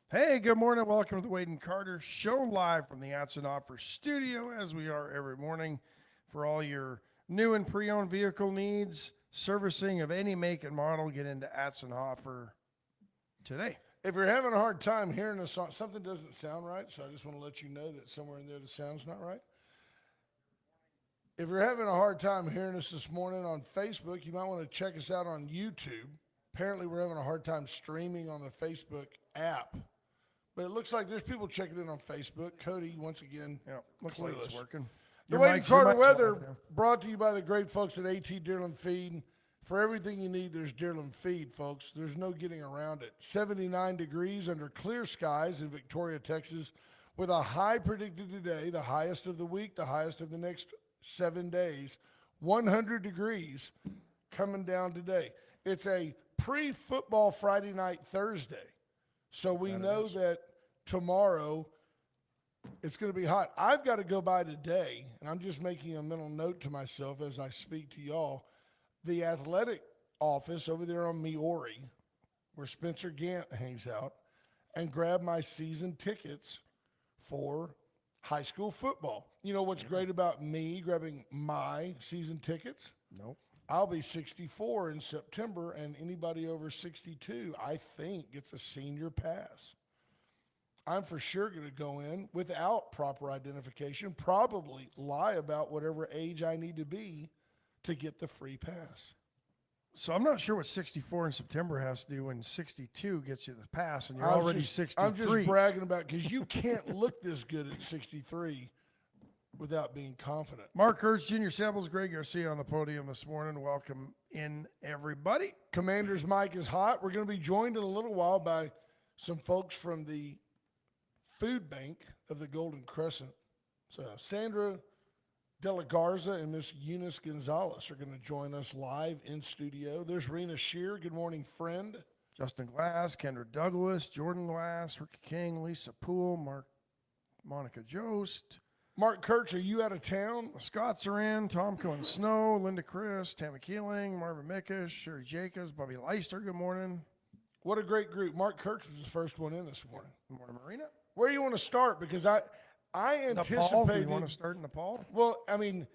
Hey, good morning. Welcome to the Wade and Carter Show live from the Atson Offer studio, as we are every morning for all your new and pre-owned vehicle needs, servicing of any make and model. Get into Atson Offer today. If you're having a hard time hearing a song, something doesn't sound right, so I just want to let you know that somewhere in there the sound's not right. If you're having a hard time hearing us this morning on Facebook, you might want to check us out on YouTube. Apparently, we're having a hard time streaming on the Facebook app, but it looks like there's people checking in on Facebook. Cody, once again, Yeah, looks like it's clueless. working. The Your Wade and mic, your Carter mic's weather live now. brought to you by the great folks at AT Deerland Feed. For everything you need, there's Deerland Feed, folks. There's no getting around it. 79 degrees under clear skies in Victoria, Texas, with a high predicted today, the highest of the week, the highest of the next 7 days. 100 degrees coming down today. It's a pre-football Friday night Thursday. So we know that tomorrow it's going to be hot. I've got to go by today, and I'm just making a mental note to myself as I speak to y'all. The athletic office over there on Meori, where Spencer Gant hangs out, and grab my season tickets for high school football. You know what's great about me grabbing my season tickets? Nope. I'll be 64 in September, and anybody over 62, I think, gets a senior pass. I'm for sure going to go in without proper identification, probably lie about whatever age I need to be to get the free pass. So I'm not sure what 64 in September has to do when 62 gets you the pass, and you're I'm already just, 63. I'm just bragging about because you can't look this good at 63 without being confident. Mark Hurts, Junior Samples, Greg Garcia on the podium this morning. Welcome in, everybody. Commander's mic is hot. We're going to be joined in a little while by some folks from the food bank of the Golden Crescent. So Sandra De La Garza and Miss Eunice Gonzalez are going to join us live in studio. There's Rena Shear. Good morning, friend. Justin Glass, Kendra Douglas, Jordan Glass, Ricky King, Lisa Poole, Monica Jost. Mark Kirch, are you out of town? The Scots are in. Tom Cohen Snow, Linda Chris, Tammy Keeling, Marvin Mickish, Sherry Jacobs, Bobby Leister. Good morning. What a great group. Mark Kirch was the first one in this morning. Good morning, Marina. Where do you want to start? Because I anticipated. Nepal. Do you want to start in Nepal? Well, I mean,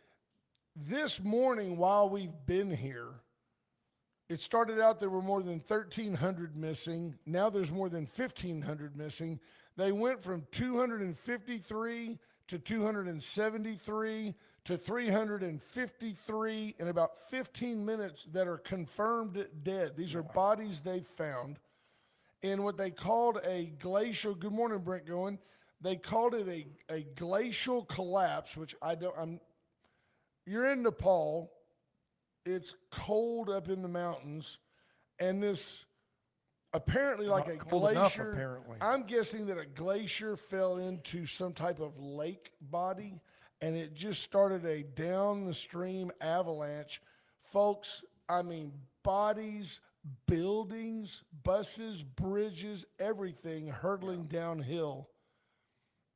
this morning while we've been here, it started out there were more than 1,300 missing. Now there's more than 1,500 missing. They went from 253 to 273 to 353 in about 15 minutes that are confirmed dead. These are bodies they found in what they called a glacial. Good morning, Brent Goen. They called it a glacial collapse, which you're in Nepal. It's cold up in the mountains, and this apparently like Not a cold glacier. enough, apparently. I'm guessing that a glacier fell into some type of lake body, and it just started a down the stream avalanche. Folks, I mean, bodies, buildings, buses, bridges, everything hurtling downhill.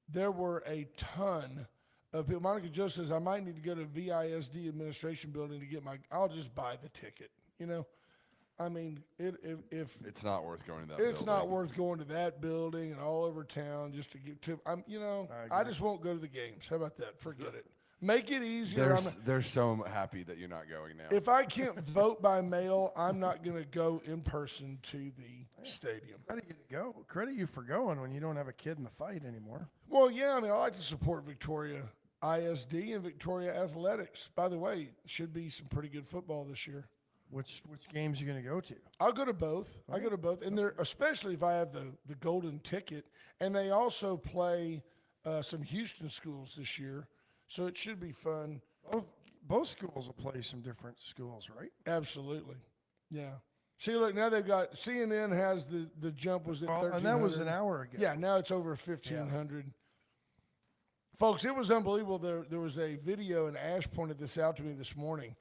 There were a ton of people. Monica Joe says, I might need to go to VISD administration building to get I'll just buy the ticket. You know, I mean, if It's not worth going to that it's building. not worth going to that building and all over town just to get to, I just won't go to the games. How about that? Forget it. Make it easier. They're so happy that you're not going now. If I can't vote by mail, I'm not going to go in person to the stadium. Credit you to go. Credit you for going when you don't have a kid in the fight anymore. Well, yeah, I mean, I like to support Victoria ISD and Victoria Athletics. By the way, should be some pretty good football this year. Which games are you going to go to? I'll go to both. I go to both, and they're especially if I have the golden ticket. And they also play some Houston schools this year, so it should be fun. Both schools will play some different schools, right? Absolutely, yeah. See, look, now they've got CNN has the jump was at 1,300. And that was an hour ago. Yeah, now it's over 1,500. Folks, it was unbelievable. There was a video, and Ash pointed this out to me this morning.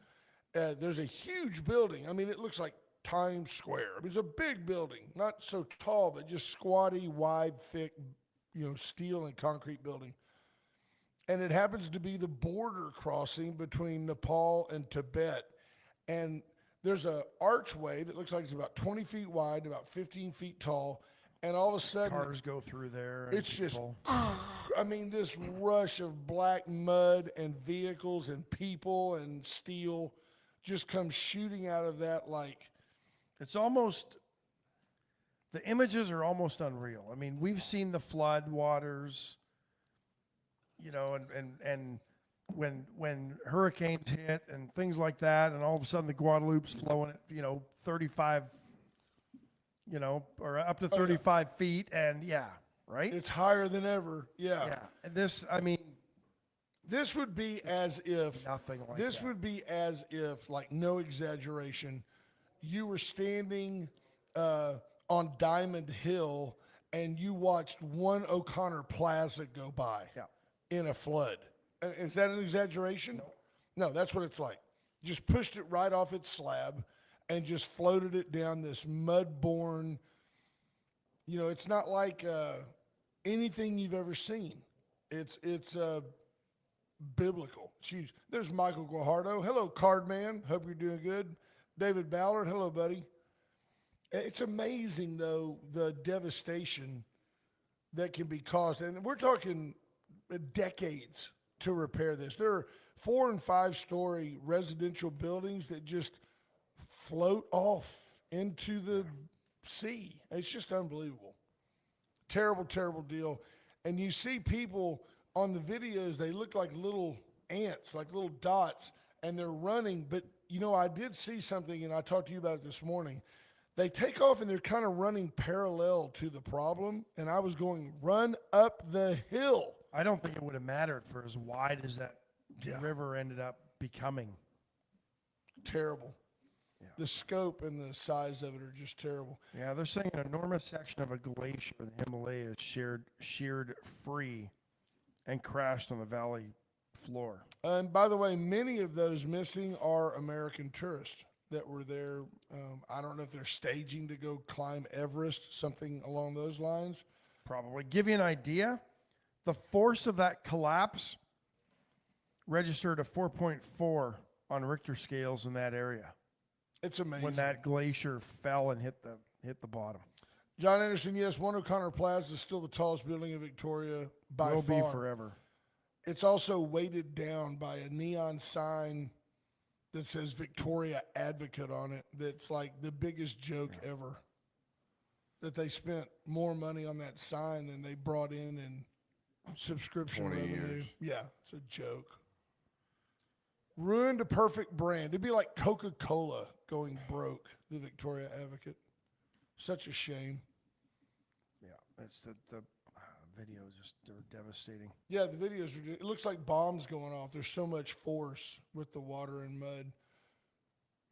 There's a huge building. I mean, it looks like Times Square. I mean, it's a big building, not so tall, but just squatty, wide, thick, steel and concrete building. And it happens to be the border crossing between Nepal and Tibet. And there's an archway that looks like it's about 20 feet wide, about 15 feet tall, and all of a sudden, Cars go through there. And it's just, people. I mean, this rush of black mud and vehicles and people and steel just comes shooting out of that like, It's almost, the images are almost unreal. I mean, we've seen the flood waters, you know, and when hurricanes hit and things like that, and all of a sudden the Guadalupe's flowing at, you know, 35, you know, or up to 35 feet, and yeah, right? it's higher than ever. Yeah. Yeah. And this, I mean, This would be as if, nothing like this that. would be as if, like, no exaggeration, you were standing on Diamond Hill and you watched one O'Connor Plaza go by Yeah. in a flood. Is that an exaggeration? No, that's what it's like. Just pushed it right off its slab and just floated it down this mud-borne, you know, it's not like anything you've ever seen. It's biblical. Jeez. There's Michael Guajardo. Hello, Cardman. Hope you're doing good. David Ballard. Hello, buddy. It's amazing, though, the devastation that can be caused. And we're talking decades to repair this. There are 4- and 5-story residential buildings that just float off into the sea. It's just unbelievable. Terrible, terrible deal. And you see people on the videos, they look like little ants, like little dots, and they're running. But, you know, I did see something, and I talked to you about it this morning. They take off, and they're kind of running parallel to the problem, and I was going, run up the hill. I don't think it would have mattered for as wide as that Yeah. river ended up becoming. Terrible. Yeah. The scope and the size of it are just terrible. Yeah, they're saying an enormous section of a glacier in the Himalayas sheared free and crashed on the valley floor. And by the way, many of those missing are American tourists that were there. I don't know if they're staging to go climb Everest, something along those lines. Probably. Give you an idea, the force of that collapse registered a 4.4 on Richter scales in that area It's amazing. when that glacier fell and hit the bottom. John Anderson, yes, One O'Connor Plaza is still the tallest building in Victoria by Will far. be forever. It's also weighted down by a neon sign that says Victoria Advocate on it. That's like the biggest joke ever. That they spent more money on that sign than they brought in subscription 20 revenue. years. Yeah, it's a joke. Ruined a perfect brand. It'd be like Coca-Cola going broke, the Victoria Advocate. Such a shame. Yeah, that's the videos just they're devastating. Yeah, the videos are it looks like bombs going off. There's so much force with the water and mud.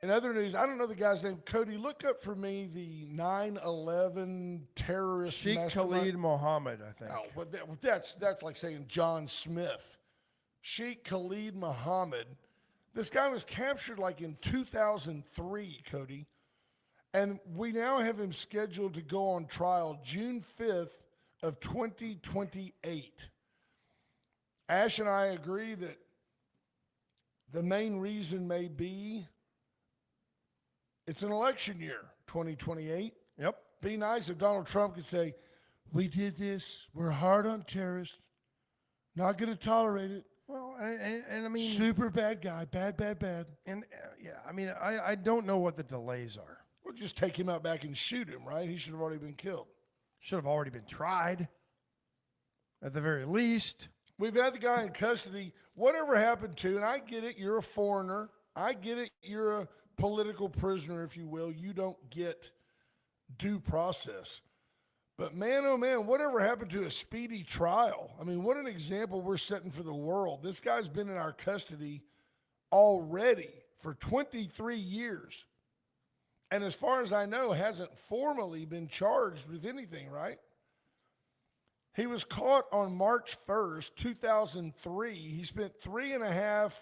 In other news, I don't know the guy's name. Cody, look up for me the 9/11 terrorist Sheikh mastermind. Khalid Mohammed, I think. Oh, but that's like saying John Smith. Sheikh Khalid Mohammed. This guy was captured like in 2003, Cody. And we now have him scheduled to go on trial June 5th of 2028. Ash and I agree that the main reason may be it's an election year, 2028. Yep. Be nice if Donald Trump could say, we did this, we're hard on terrorists, not going to tolerate it. Well, and I mean, Super bad guy, bad. and yeah, I mean, I don't know what the delays are. We'll just take him out back and shoot him, right? He should have already been killed. Should have already been tried, at the very least. We've had the guy in custody. Whatever happened to, and I get it, you're a foreigner. I get it, you're a political prisoner, if you will. You don't get due process. But man, oh man, whatever happened to a speedy trial? I mean, what an example we're setting for the world. This guy's been in our custody already for 23 years. And as far as I know, hasn't formally been charged with anything, right? He was caught on March 1st, 2003. He spent 3.5,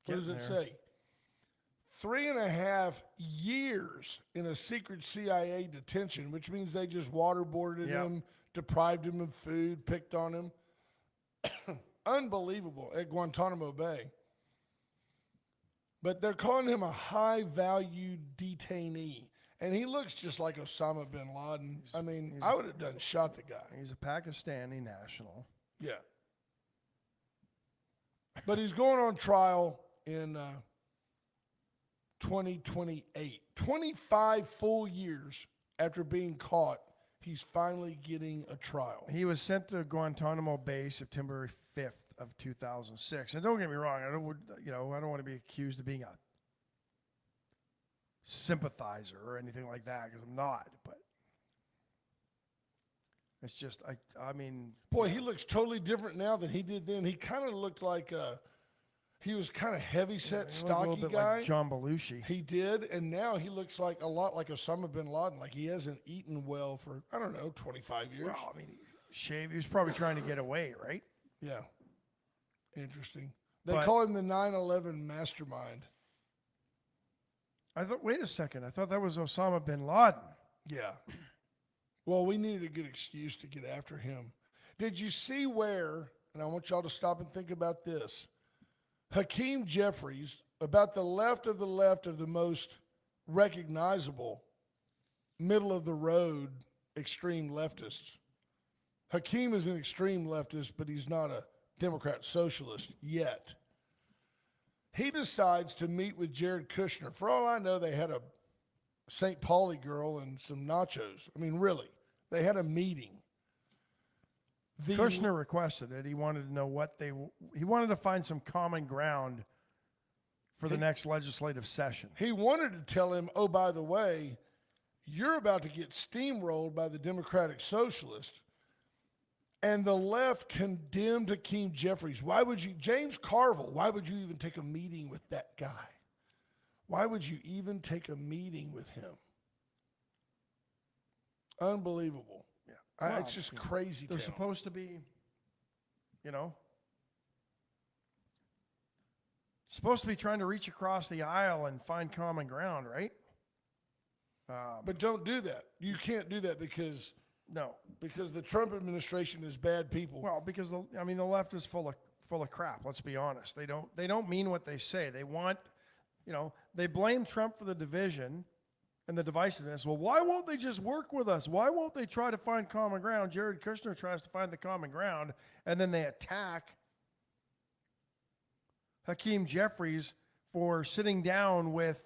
what does Getting it there. say? 3.5 years in a secret CIA detention, which means they just waterboarded Yep. him, deprived him of food, picked on him. Unbelievable at Guantanamo Bay. But they're calling him a high-value detainee. And he looks just like Osama bin Laden. I mean, I would have done shot the guy. He's a Pakistani national. Yeah. But he's going on trial in 2028. 25 full years after being caught, he's finally getting a trial. He was sent to Guantanamo Bay September 5th of 2006. And don't get me wrong, I don't want to be accused of being a sympathizer or anything like that, because I'm not. But it's just, I mean, Boy, he looks totally different now than he did then. He kind of looked like he was kind of heavy set, he looked a little stocky bit guy. like John Belushi. He did, and now he looks like a lot like Osama bin Laden. Like he hasn't eaten well for, I don't know, 25 years. Well, I mean, he was probably trying to get away, right? Yeah. Interesting. They But- call him the 9/11 mastermind. I thought, wait a second, I thought that was Osama bin Laden. Yeah. Well, we needed a good excuse to get after him. Did you see where, and I want y'all to stop and think about this, Hakeem Jeffries, about the left of the most recognizable, middle of the road extreme leftists. Hakeem is an extreme leftist, but he's not a Democrat socialist yet. He decides to meet with Jared Kushner. For all I know, they had a St. Pauli girl and some nachos. I mean, really, they had a meeting. Kushner requested it. He wanted to know he wanted to find some common ground for the next legislative session. He wanted to tell him, oh, by the way, you're about to get steamrolled by the Democratic Socialist. And the left condemned Hakeem Jeffries. James Carville, why would you even take a meeting with that guy? Why would you even take a meeting with him? Unbelievable. Yeah. It's just crazy. They're town. supposed to be, supposed to be trying to reach across the aisle and find common ground, right? But don't do that. You can't do that because No. the Trump administration is bad people. Well, because the left is full of crap. Let's be honest. They don't mean what they say. They want, they blame Trump for the division and the divisiveness. Well, why won't they just work with us? Why won't they try to find common ground? Jared Kushner tries to find the common ground, and then they attack Hakeem Jeffries for sitting down with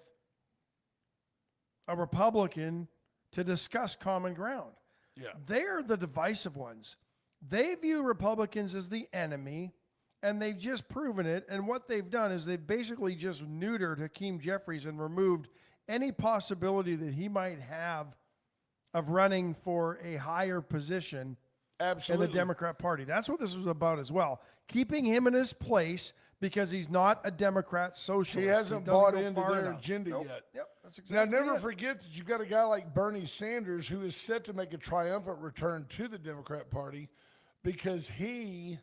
a Republican to discuss common ground. Yeah. They're the divisive ones. They view Republicans as the enemy, and they've just proven it. And what they've done is they've basically just neutered Hakeem Jeffries and removed any possibility that he might have of running for a higher position Absolutely. in the Democrat Party. That's what this was about as well. Keeping him in his place because he's not a Democrat socialist. He hasn't doesn't bought go into far their enough. agenda Nope. yet. Yep, that's Now, exactly never it. forget that you've got a guy like Bernie Sanders who is set to make a triumphant return to the Democrat Party because he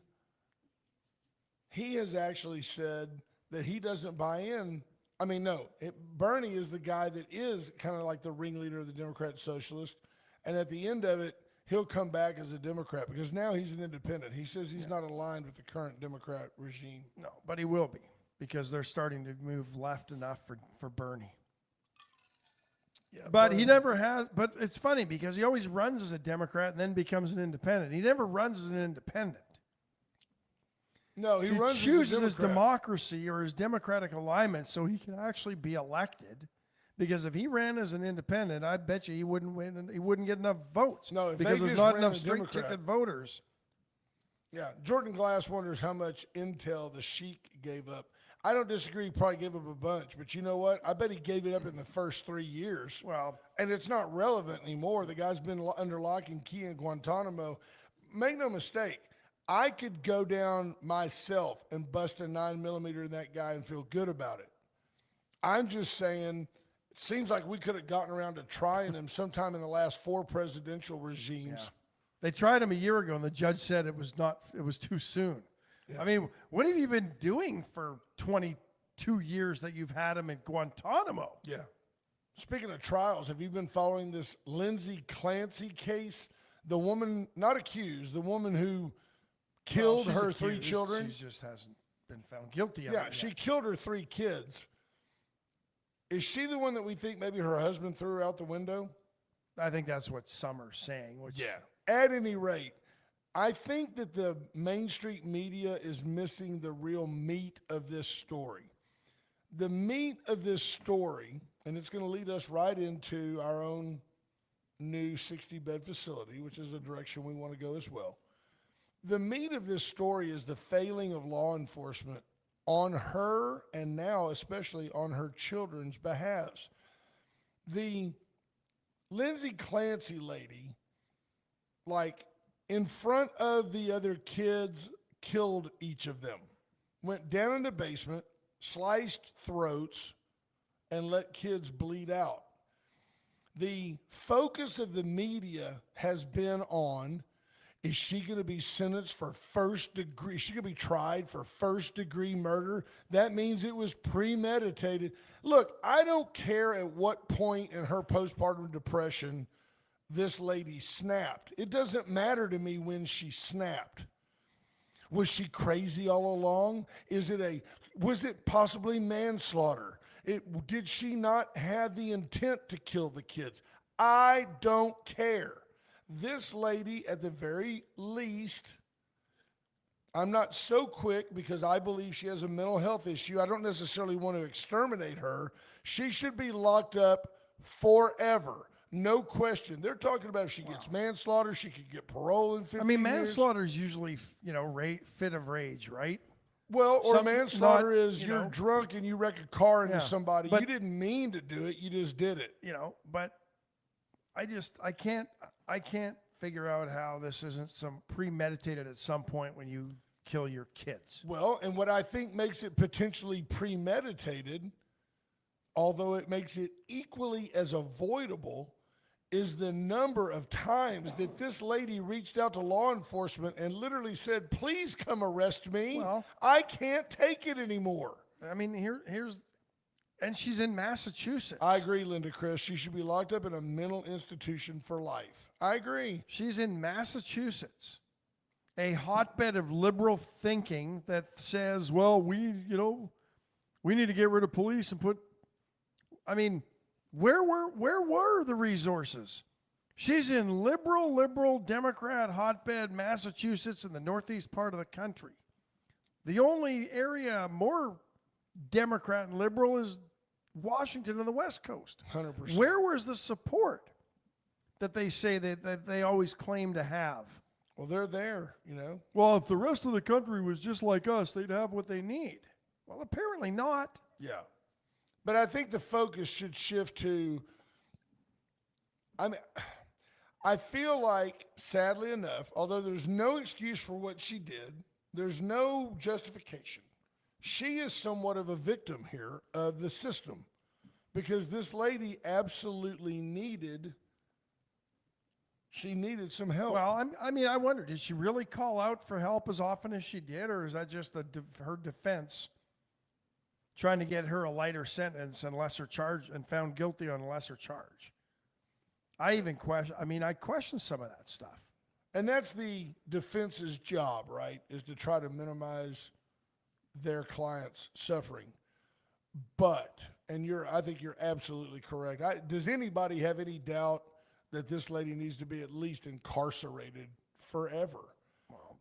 has actually said that he doesn't buy in. I mean, no, Bernie is the guy that is kind of like the ringleader of the Democrat Socialist. And at the end of it, he'll come back as a Democrat because now he's an independent. He says he's not aligned with the current Democrat regime. No, but he will be because they're starting to move left enough for Bernie. Yeah, But Bernie- he never has. But it's funny because he always runs as a Democrat and then becomes an independent. He never runs as an independent. No, he He runs chooses as a his Democrat. democracy or his democratic alignment so he can actually be elected. Because if he ran as an independent, I bet you he wouldn't win and he wouldn't get enough votes. No, if because they there's just not ran enough a straight Democrat. ticket voters. Yeah, Jordan Glass wonders how much intel the Sheik gave up. I don't disagree. He probably gave up a bunch, but you know what? I bet he gave it up in the first 3 years. Well, And it's not relevant anymore. The guy's been under lock and key in Guantanamo. Make no mistake, I could go down myself and bust a 9mm in that guy and feel good about it. I'm just saying, it seems like we could have gotten around to trying him sometime in the last 4 presidential regimes. they tried him a year ago and the judge said it was too soon. I mean, what have you been doing for 22 years that you've had him in Guantanamo? Yeah. Speaking of trials, have you been following this Lindsay Clancy case? The woman, not accused, the woman who killed Well, her she's 3 accused. children. She just hasn't been found guilty of Yeah, it she yet. killed her 3 kids. Is she the one that we think maybe her husband threw out the window? I think that's what Summer's saying. Which At any rate, I think that the Main Street media is missing the real meat of this story. The meat of this story, and it's going to lead us right into our own new 60-bed facility, which is a direction we want to go as well. The meat of this story is the failing of law enforcement on her and now especially on her children's behalves. The Lindsay Clancy lady, like in front of the other kids, killed each of them, went down in the basement, sliced throats, and let kids bleed out. The focus of the media has been on, is she going to be sentenced for first degree? Is she going to be tried for first degree murder? That means it was premeditated. Look, I don't care at what point in her postpartum depression this lady snapped. It doesn't matter to me when she snapped. Was she crazy all along? Was it possibly manslaughter? Did she not have the intent to kill the kids? I don't care. This lady, at the very least, I'm not so quick because I believe she has a mental health issue. I don't necessarily want to exterminate her. She should be locked up forever. No question. They're talking about if she gets manslaughter, she could get parole in 50 years. manslaughter is usually, fit of rage, right? Well, or manslaughter is you you're know. drunk and you wreck a car into Yeah, somebody. but- You didn't mean to do it. You just did it. But I can't figure out how this isn't some premeditated at some point when you kill your kids. Well, and what I think makes it potentially premeditated, although it makes it equally as avoidable, is the number of times that this lady reached out to law enforcement and literally said, please come arrest me. Well- I can't take it anymore. And she's in Massachusetts. I agree, Linda Chris. She should be locked up in a mental institution for life. I agree. She's in Massachusetts, a hotbed of liberal thinking that says, well, we need to get rid of police and put. Where were the resources? She's in liberal Democrat hotbed Massachusetts in the northeast part of the country. The only area more Democrat and liberal is Washington on the West Coast. 100%. Where was the support that they say that they always claim to have? Well, they're there, Well, if the rest of the country was just like us, they'd have what they need. Well, apparently not. Yeah. But I think the focus should shift to, I feel like, sadly enough, although there's no excuse for what she did, there's no justification. She is somewhat of a victim here of the system because this lady absolutely needed some help. Well, I wonder, did she really call out for help as often as she did, or is that just her defense trying to get her a lighter sentence and lesser charge and found guilty on a lesser charge? I question some of that stuff. And that's the defense's job, right, is to try to minimize their client's suffering. But, I think you're absolutely correct. Does anybody have any doubt that this lady needs to be at least incarcerated forever?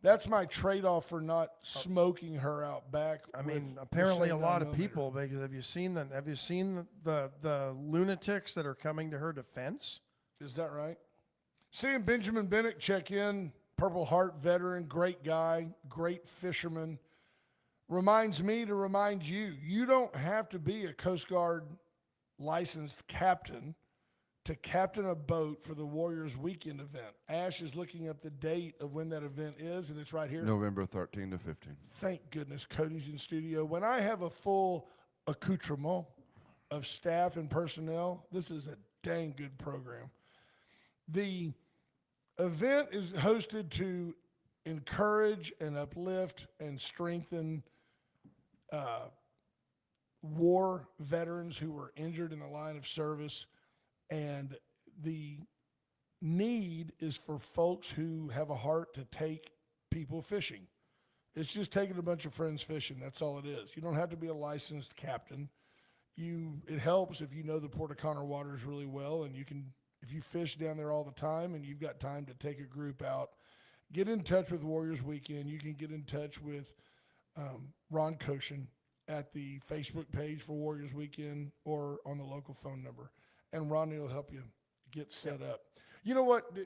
That's my trade-off for not smoking her out back. Apparently a lot of people, because have you seen the lunatics that are coming to her defense? Is that right? Seeing Benjamin Bennett check in, Purple Heart veteran, great guy, great fisherman, reminds me to remind you, you don't have to be a Coast Guard licensed captain to captain a boat for the Warriors weekend event. Ash is looking up the date of when that event is, and it's right here. November 13 to 15. Thank goodness Cody's in studio. When I have a full accoutrement of staff and personnel, this is a dang good program. The event is hosted to encourage and uplift and strengthen war veterans who were injured in the line of service. And the need is for folks who have a heart to take people fishing. It's just taking a bunch of friends fishing. That's all it is. You don't have to be a licensed captain. it helps if you know the Port O'Connor waters really well, and if you fish down there all the time and you've got time to take a group out, get in touch with Warriors Weekend. You can get in touch with Ron Koshin at the Facebook page for Warriors Weekend or on the local phone number, and Ronnie will help you get set up. You know what? Do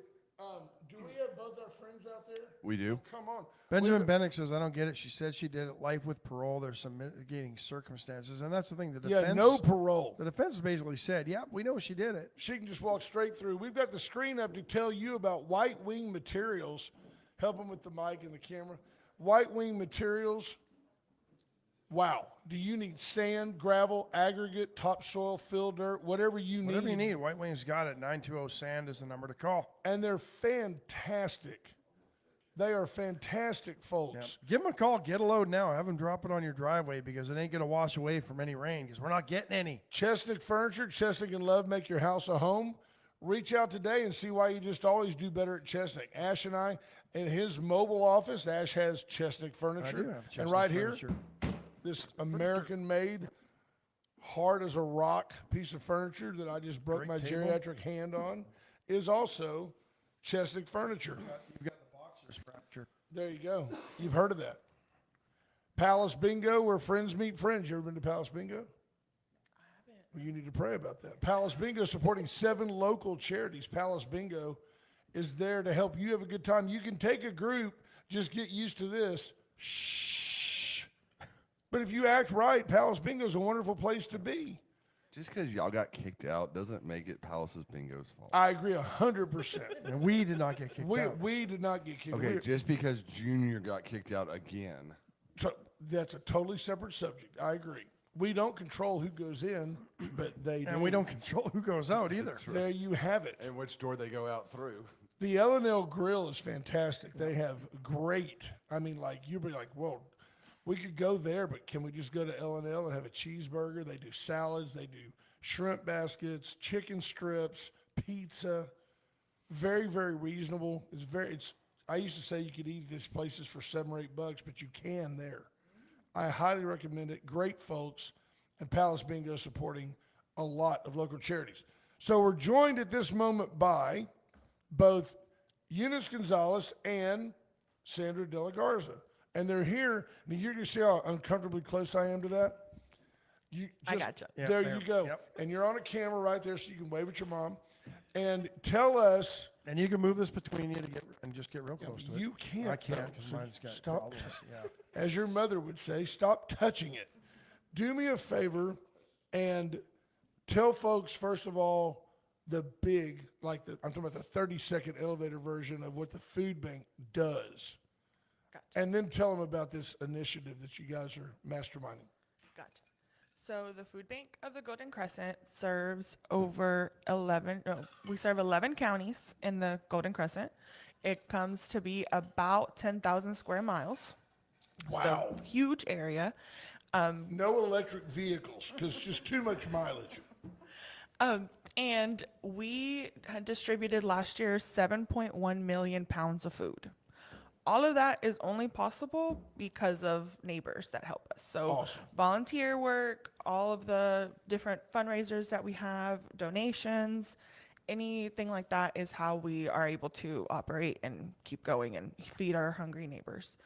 we have both our friends out there? We do. Come on. Benjamin Bennick says, I don't get it. She said she did it life with parole. There's some mitigating circumstances. And that's the thing. The defense, Yeah, no parole. The defense basically said, yeah, we know she did it. She can just walk straight through. We've got the screen up to tell you about White Wing Materials. Help them with the mic and the camera. White Wing Materials. Wow. Do you need sand, gravel, aggregate, topsoil, fill dirt, whatever you need? Whatever you need, White Wings got it. 920-SAND is the number to call. And they're fantastic. They are fantastic, folks. Yep. Give them a call. Get a load now. Have them drop it on your driveway because it ain't going to wash away from any rain because we're not getting any. Chesnick Furniture, Chesnick and Love make your house a home. Reach out today and see why you just always do better at Chesnick. Ash and I, in his mobile office, Ash has Chesnick Furniture. I do have And Chesnick right furniture. here, this American-made, hard as a rock piece of furniture that I just broke Great my table. geriatric hand on is also Chesnick Furniture. You've got the boxer's fracture. There you go. You've heard of that. Palace Bingo, where friends meet friends. You ever been to Palace Bingo? Well, you need to pray about that. Palace Bingo is supporting 7 local charities. Palace Bingo is there to help you have a good time. You can take a group, just get used to this. Shh. But if you act right, Palace Bingo is a wonderful place to be. Just because y'all got kicked out doesn't make it Palace's Bingo's fault. I agree 100%. And we did not get kicked out. We did not get kicked out. Okay, just because Junior got kicked out again. That's a totally separate subject. I agree. We don't control who goes in, but they do. And we don't control who goes out either. There you have it. And which door they go out through. The L&L Grill is fantastic. They have great, I mean, like, you'd be like, well, we could go there, but can we just go to L&L and have a cheeseburger? They do salads. They do shrimp baskets, chicken strips, pizza. Very, very reasonable. I used to say you could eat these places for $7 or $8, but you can there. I highly recommend it. Great folks. And Palace Bingo supporting a lot of local charities. So we're joined at this moment by both Eunice Gonzalez and Sandra De La Garza. And they're here. Now you're going to see how uncomfortably close I am to that. I gotcha. Yeah, there there. you go. Yep. And you're on a camera right there so you can wave at your mom. And tell us, And you can move this between you and just get real close to it. you can't. I can't though. because So mine's got stop. problems. Yeah. As your mother would say, stop touching it. Do me a favor and tell folks, first of all, I'm talking about the 30-second elevator version of what the food bank does. Gotcha. And then tell them about this initiative that you guys are masterminding. Gotcha. So the Food Bank of the Golden Crescent serves over 11 counties in the Golden Crescent. It comes to be about 10,000 square miles. Wow. So huge area. No electric vehicles because just too much mileage. And we had distributed last year 7.1 million pounds of food. All of that is only possible because of neighbors that help us. So Awesome. volunteer work, all of the different fundraisers that we have, donations, anything like that is how we are able to operate and keep going and feed our hungry neighbors.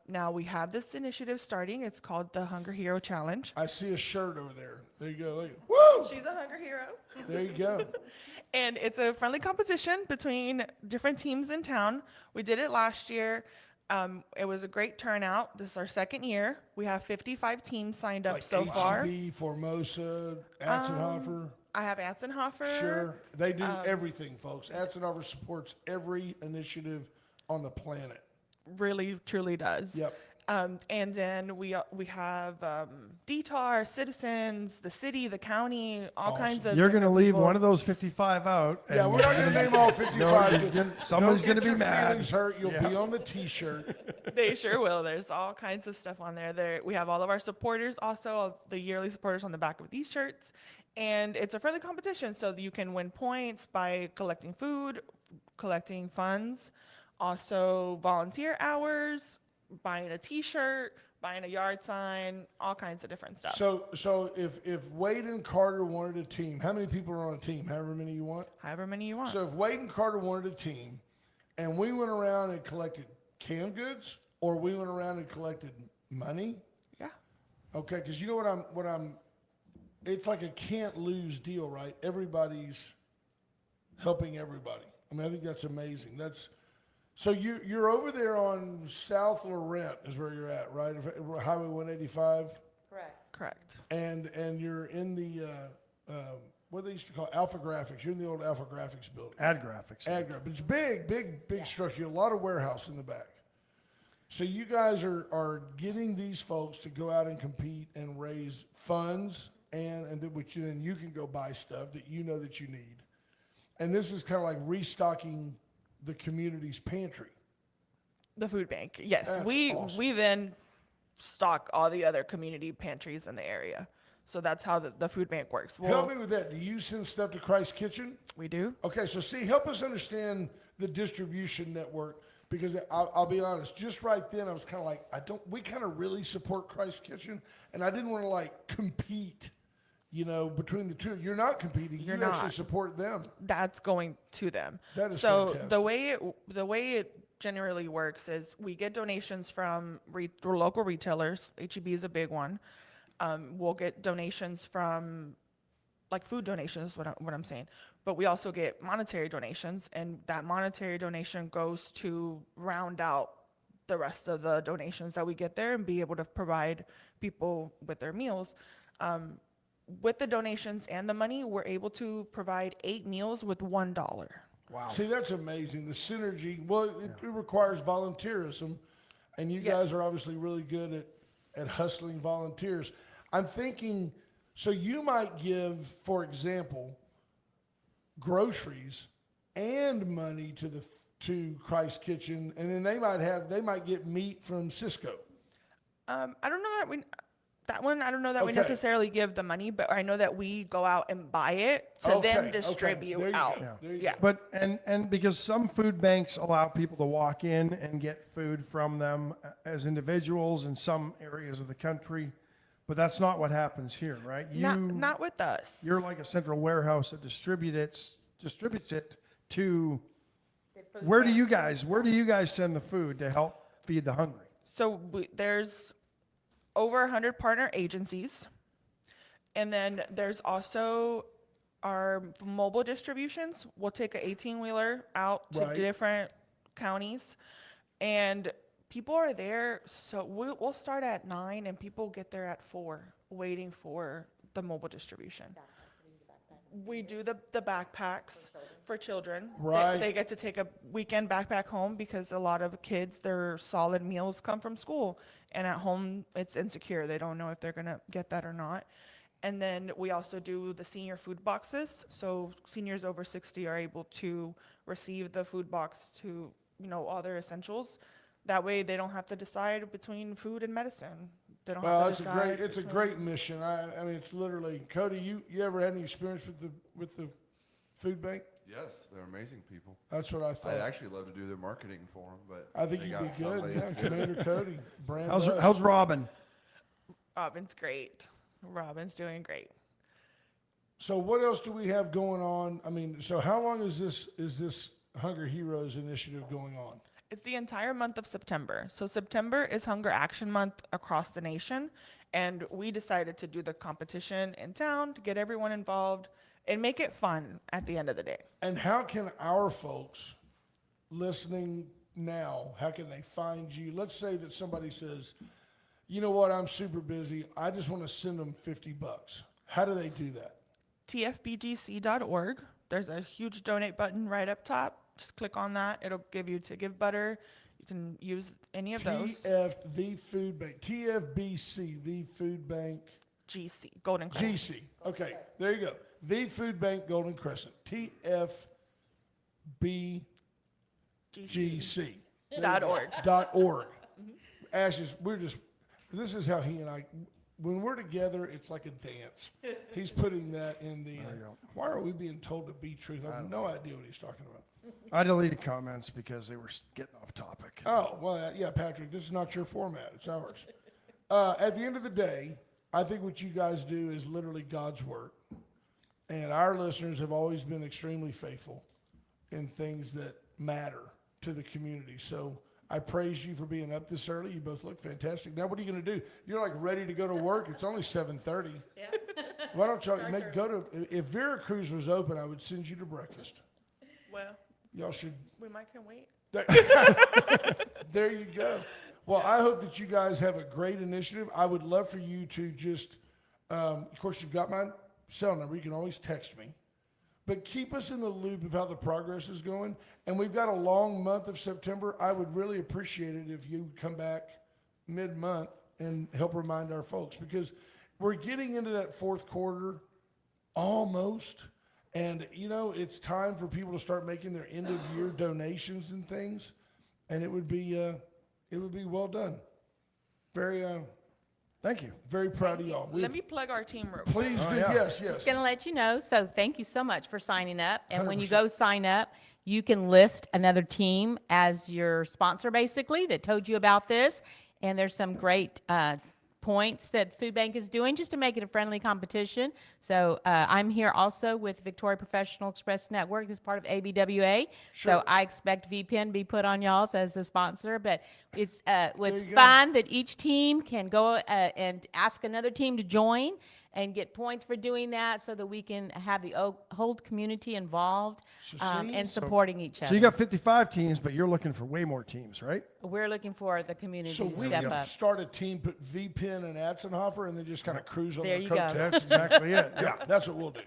Now we have this initiative starting. It's called the Hunger Hero Challenge. I see a shirt over there. There you go. Look at- Woo! She's a hunger hero. There you go. And it's a friendly competition between different teams in town. We did it last year. It was a great turnout. This is our second year. We have 55 teams signed up Like so far. HEB, Formosa, Atzenhofer. I have Atzenhofer. Sure. They do everything, folks. Atzenhofer supports every initiative on the planet. Really, truly does. Yep. And then we have DTAR, citizens, the city, the county, all kinds of. You're going to different leave people. one of those 55 out. Yeah, and we're not going to name all 55. somebody's Don't going to get be your mad. feelings hurt. You'll Yeah. be on the T-shirt. They sure will. There's all kinds of stuff on there. We have all of our supporters, also the yearly supporters on the back of these shirts. And it's a friendly competition, so that you can win points by collecting food, collecting funds, also volunteer hours, buying a T-shirt, buying a yard sign, all kinds of different stuff. So if Wade and Carter wanted a team, how many people are on a team? However many you want. However many you want. So if Wade and Carter wanted a team, and we went around and collected canned goods, or we went around and collected money, Yeah. okay? Because you know what I'm. It's like a can't lose deal, right? Everybody's helping everybody. I mean, I think that's amazing. So you're over there on South Laurent is where you're at, right? Highway 185, Correct. and you're in the what they used to call Alpha Graphics. You're in the old Alpha Graphics building. Ad graphics. Ag Graphics. It's big structure. A lot of warehouse in the back. So you guys are getting these folks to go out and compete and raise funds, and which then you can go buy stuff that you know that you need. And this is kind of like restocking the community's pantry. The food bank. Yes. That's we awesome. we then stock all the other community pantries in the area. So that's how the food bank works. Help me with that. Do you send stuff to Christ Kitchen? We do. Okay, so see, help us understand the distribution network, because I'll be honest, just right then I was kind of like, we kind of really support Christ Kitchen, and I didn't want to like compete, between the two. You're not competing. You're you actually not. support them. That's going to them. That is so fantastic. the way it generally works is we get donations from local retailers. HEB is a big one. We'll get donations from, like, food donations, what I'm saying, but we also get monetary donations, and that monetary donation goes to round out the rest of the donations that we get there and be able to provide people with their meals. With the donations and the money, we're able to provide 8 meals with $1. Wow. See, that's amazing. The synergy. Well, it requires volunteerism, and you Yes. guys are obviously really good at hustling volunteers. I'm thinking, so you might give, for example, groceries and money to Christ Kitchen, and then they might get meat from Cisco. I don't know that I don't know that we Okay. necessarily give the money, but I know that we go out and buy it to Okay, then okay. distribute There you out. go. There you Yeah. go. But and because some food banks allow people to walk in and get food from them as individuals in some areas of the country, but that's not what happens here, right? Not with us. You're like a central warehouse that distributes it to. Where do you guys send the food to help feed the hungry? So there's over 100 partner agencies, and then there's also our mobile distributions. We'll take an 18-wheeler out to Right. different counties, and people are there. So we'll start at 9, and people get there at 4, waiting for the mobile distribution. We do the backpacks for children. Right. They get to take a weekend backpack home, because a lot of kids, their solid meals come from school, and at home it's insecure. They don't know if they're gonna get that or not. And then we also do the senior food boxes. So seniors over 60 are able to receive the food box to, all their essentials. That way they don't have to decide between food and medicine. They don't Well, have to decide. it's a great mission. I mean, it's literally, Cody, you ever had any experience with the food bank? Yes, they're amazing people. That's what I thought. I'd actually love to do their marketing for them, but I think they you'd be got good. somebody Yeah, that's good. Commander Cody, brand How's us. Robin? Robin's great. Robin's doing great. So what else do we have going on? I mean, so how long is this Hunger Heroes initiative going on? It's the entire month of September. So September is Hunger Action Month across the nation, and we decided to do the competition in town to get everyone involved and make it fun at the end of the day. And how can our folks listening now, how can they find you? Let's say that somebody says, you know what, I'm super busy. I just want to send them $50. How do they do that? tfbgc.org. There's a huge donate button right up top. Just click on that. It'll give you to give butter. You can use any of those. The Food Bank, TFBC, the Food Bank, GC, Golden Crescent. GC. Okay, there you go. The Food Bank Golden Crescent, TFBGC. .org. .org. Ashes, this is how he and I, when we're together, it's like a dance. He's putting that in the. you go. Why are we being told to be truth? I have no idea what he's talking about. I deleted comments because they were getting off topic. Oh, well, yeah, Patrick, this is not your format. It's ours. At the end of the day, I think what you guys do is literally God's work. And our listeners have always been extremely faithful in things that matter to the community. So I praise you for being up this early. You both look fantastic. Now, what are you going to do? You're like ready to go to work. It's only 7:30. Yeah. Why don't y'all go to, if Vera Cruz was open, I would send you to breakfast. Well, Y'all should. we might can wait. There you go. Well, I hope that you guys have a great initiative. I would love for you to just, of course, you've got my cell number. You can always text me. But keep us in the loop of how the progress is going. And we've got a long month of September. I would really appreciate it if you come back mid-month and help remind our folks, because we're getting into that fourth quarter almost. And, you know, it's time for people to start making their end-of-year donations and things. And it would be well done. Very, Thank you. very proud of y'all. Let me plug our team real quick. Please Oh, do. yeah. Yes, Just yes. going to let you know. So thank you so much for signing up. And when you 100%. go sign up, you can list another team as your sponsor, basically, that told you about this. And there's some great points that Food Bank is doing just to make it a friendly competition. So I'm here also with Victoria Professional Express Network. This is part of ABWA. Sure. So I expect VPN to be put on y'all's as a sponsor. But it's you go. fun that each team can go and ask another team to join and get points for doing that, so that we can have the whole community involved see? and supporting each other. So you got 55 teams, but you're looking for way more teams, right? We're looking for the community So to we step can up. start a team, put VPN and Atzenhofer, and then just kind of cruise on There their you go. coattails. That's exactly it. Yeah, that's what we'll do.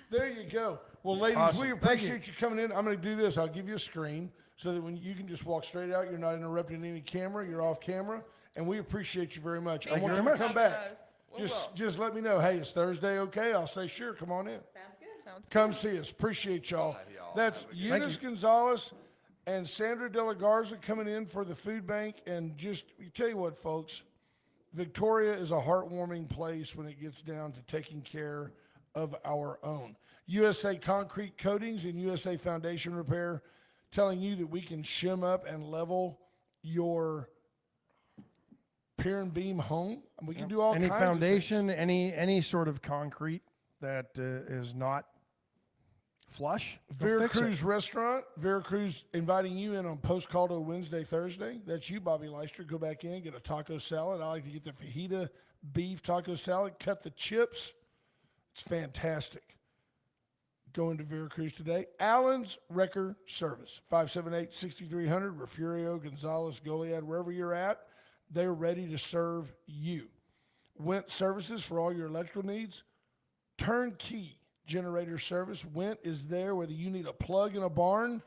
There you go. Well, ladies, Awesome. we Thank you. appreciate you coming in. I'm going to do this. I'll give you a screen so that when you can just walk straight out, you're not interrupting any camera. You're off camera, and we appreciate you very much. I Thank you want very you to much. come back. Yes, we Just let me know. Hey, it's Thursday, okay? I'll say sure. Come on in. Sounds Come see us. Appreciate y'all. That's Eunice Gonzalez and Sandra De La Garza coming in for the food bank. And just tell you what, folks, Victoria is a heartwarming place when it gets down to taking care of our own. USA Concrete Coatings and USA Foundation Repair telling you that we can shim up and level your pier and beam home. We can do all Any kinds of things. foundation, any sort of concrete that is not flush. they'll fix it. Veracruz Restaurant. Veracruz inviting you in on Post Caldo Wednesday, Thursday. That's you, Bobby Leister. Go back in, get a taco salad. I like to get the fajita beef taco salad. Cut the chips. It's fantastic. Going to Veracruz today. Allen's Wrecker Service. 578-6300. Refugio, Gonzalez, Goliad, wherever you're at, they're ready to serve you. Went Services for all your electrical needs. Turnkey generator service. Went is there whether you need a plug in a barn,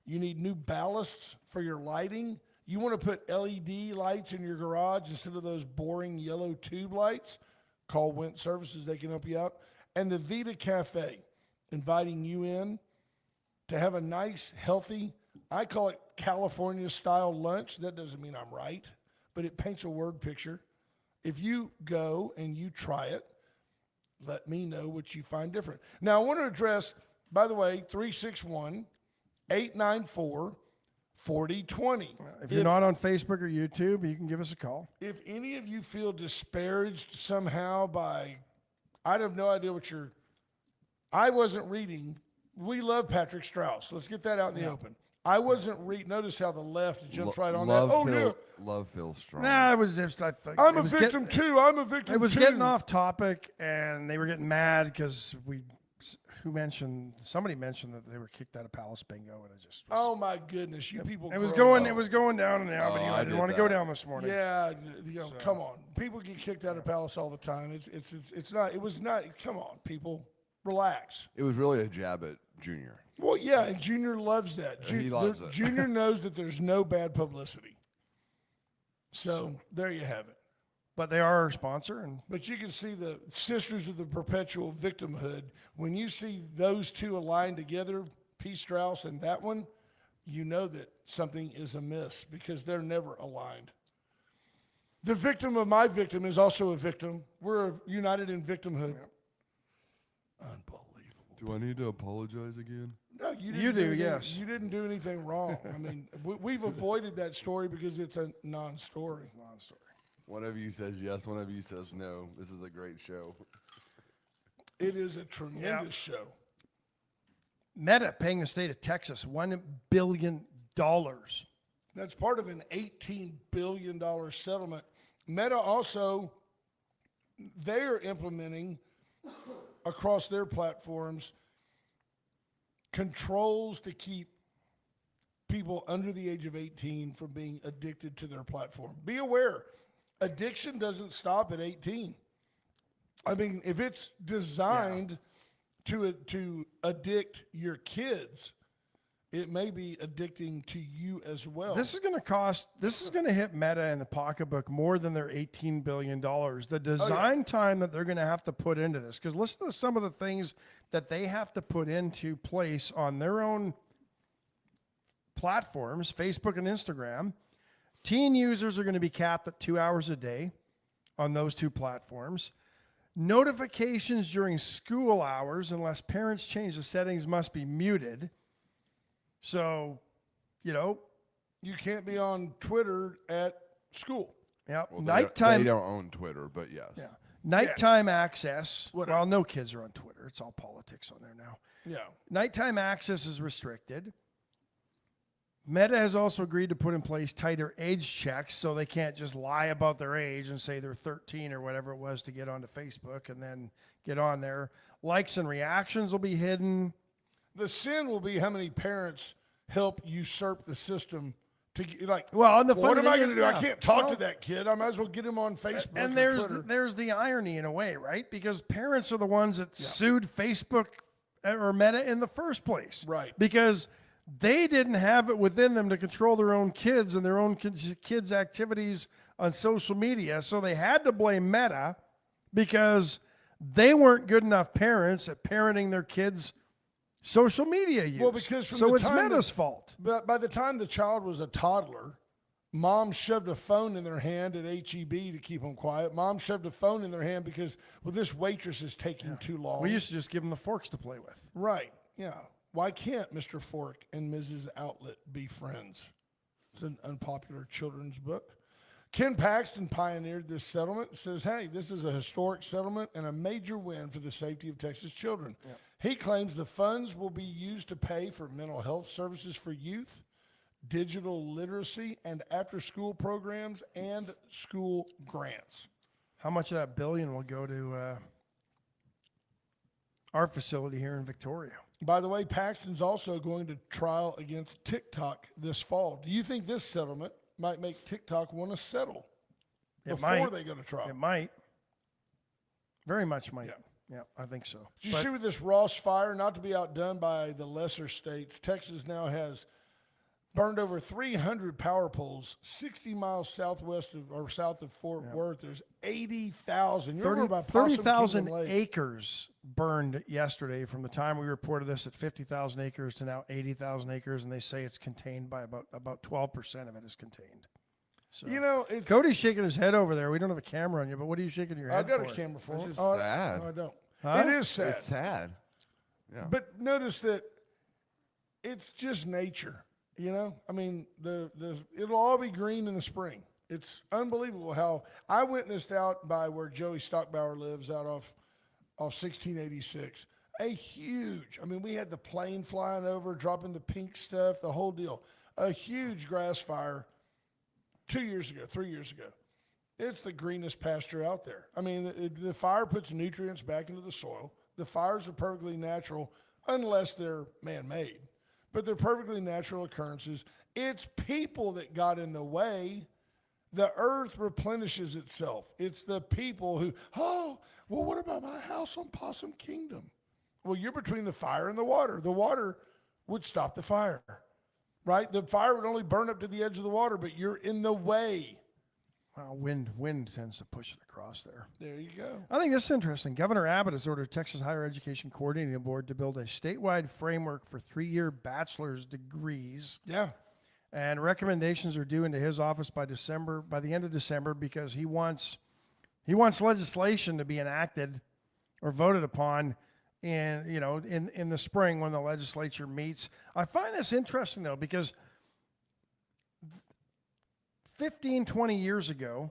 you need new ballasts for your lighting, you want to put LED lights in your garage instead of those boring yellow tube lights, call Went Services. They can help you out. And the Vita Cafe, inviting you in to have a nice, healthy, I call it California-style lunch. That doesn't mean I'm right, but it paints a word picture. If you go and you try it, let me know what you find different. Now, I want to address, by the way, 361-894-4020. If you're not on Facebook or YouTube, you can give us a call. If any of you feel disparaged somehow by, I have no idea what you're, I wasn't reading. We love Patrick Strauss. Let's get that out in the open. I wasn't reading. Notice how the left jumps right on that. Oh, yeah. Love feels strong. Nah, it was just, I think. I'm it a was victim too. I'm a victim It was too. getting off topic, and they were getting mad because somebody mentioned that they were kicked out of Palace Bingo, and it just was, Oh my goodness, you people. it was grow going, up. it was going down and down, but Oh, I I didn't did want to go that. down this morning. Yeah, you know, come on. People get kicked out of Palace all the time. It's not. It was not. Come on, people, relax. It was really a jab at Junior. Well, yeah, and Junior loves that. He loves it. Junior knows that there's no bad publicity. So there you have it. But they are our sponsor, and But you can see the Sisters of the Perpetual Victimhood. When you see those two aligned together, P. Strauss and that one, you know that something is amiss because they're never aligned. The victim of my victim is also a victim. We're united in victimhood. Unbelievable. Do I need to apologize again? No, you didn't You do, anything- yes. You didn't do anything wrong. I mean, we've avoided that story because it's a non-story. Non-story. One of you says yes, one of you says no. This is a great show. It is a tremendous show. Meta paying the state of Texas $1 billion. That's part of an $18 billion settlement. Meta also, they're implementing across their platforms controls to keep people under the age of 18 from being addicted to their platform. Be aware, addiction doesn't stop at 18. I mean, if it's designed to addict your kids, it may be addicting to you as well. This is going to hit Meta in the pocketbook more than their $18 billion. The design time that they're going to have to put into this, because listen to some of the things that they have to put into place on their own platforms, Facebook and Instagram. Teen users are going to be capped at 2 hours a day on those two platforms. Notifications during school hours, unless parents change the settings, must be muted. So, you can't be on Twitter at school. yeah, Well, nighttime. They don't own Twitter, but yes. Yeah. Nighttime access. Whatever. Well, no kids are on Twitter. It's all politics on there now. Yeah. Nighttime access is restricted. Meta has also agreed to put in place tighter age checks so they can't just lie about their age and say they're 13 or whatever it was to get onto Facebook and then get on there. Likes and reactions will be hidden. The sin will be how many parents help usurp the system to get, like, Well, and the what funny am I thing going to is, do? I yeah, can't talk well, to that kid. I might as well get him on Facebook And or Twitter. there's the irony in a way, right? Because parents are the ones that sued Facebook or Meta in the first place. Right. Because they didn't have it within them to control their own kids and their own kids' activities on social media. So they had to blame Meta because they weren't good enough parents at parenting their kids' social media use. Well, because from so the it's time Meta's fault. But by the time the child was a toddler, mom shoved a phone in their hand at HEB to keep them quiet. Mom shoved a phone in their hand because, well, this waitress is taking too long. We used to just give them the forks to play with. Right. Yeah. Why can't Mr. Fork and Mrs. Outlet be friends? It's an unpopular children's book. Ken Paxton pioneered this settlement and says, hey, this is a historic settlement and a major win for the safety of Texas children. Yep. He claims the funds will be used to pay for mental health services for youth, digital literacy, and after-school programs and school grants. How much of that billion will go to our facility here in Victoria? By the way, Paxton's also going to trial against TikTok this fall. Do you think this settlement might make TikTok want to settle before they go to trial? It might. Very much might. Yeah, I think so. Did you see with this Ross fire, not to be outdone by the lesser states, Texas now has burned over 300 power poles 60 miles southwest of or south of Fort Worth. There's 80,000. You're over by Possum 30,000 Kingdom Lake. acres burned yesterday from the time we reported this at 50,000 acres to now 80,000 acres, and they say it's contained by about 12% of it is contained. So, You know, it's Cody's shaking his head over there. We don't have a camera on you, but what are you shaking your head I've got for? a camera for This it. is Oh, sad. No, I don't. Huh? It is sad. It's sad. Yeah. But notice that it's just nature, you know? I mean, it'll all be green in the spring. It's unbelievable how I witnessed out by where Joey Stockbauer lives out off 1686. A huge, I mean, we had the plane flying over, dropping the pink stuff, the whole deal. A huge grass fire 3 years ago. It's the greenest pasture out there. I mean, the fire puts nutrients back into the soil. The fires are perfectly natural unless they're man-made. But they're perfectly natural occurrences. It's people that got in the way. The earth replenishes itself. It's the people who, oh, well, what about my house on Possum Kingdom? Well, you're between the fire and the water. The water would stop the fire, right? The fire would only burn up to the edge of the water, but you're in the way. Well, wind tends to push it across there. There you go. I think this is interesting. Governor Abbott has ordered Texas Higher Education Coordinating Board to build a statewide framework for 3-year bachelor's degrees. Yeah. And recommendations are due into his office by the end of December, because he wants legislation to be enacted or voted upon in the spring when the legislature meets. I find this interesting though, because 15, 20 years ago,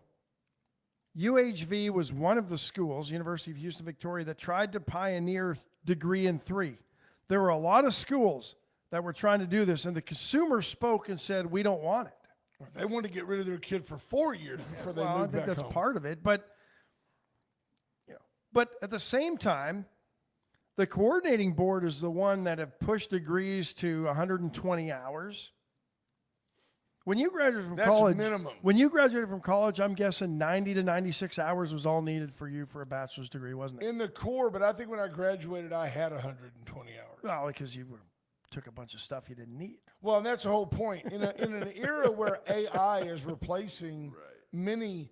UHV was one of the schools, University of Houston Victoria, that tried to pioneer degree in 3. There were a lot of schools that were trying to do this, and the consumer spoke and said, we don't want it. They want to get rid of their kid for 4 years before they Well, move I think back that's home. part of it, but at the same time, the coordinating board is the one that have pushed degrees to 120 hours. When you graduated from That's college, minimum. When you graduated from college, I'm guessing 90 to 96 hours was all needed for you for a bachelor's degree, wasn't it? In the core, but I think when I graduated, I had 120 hours. Well, because you took a bunch of stuff you didn't need. Well, and that's the whole point. In an era where AI is replacing many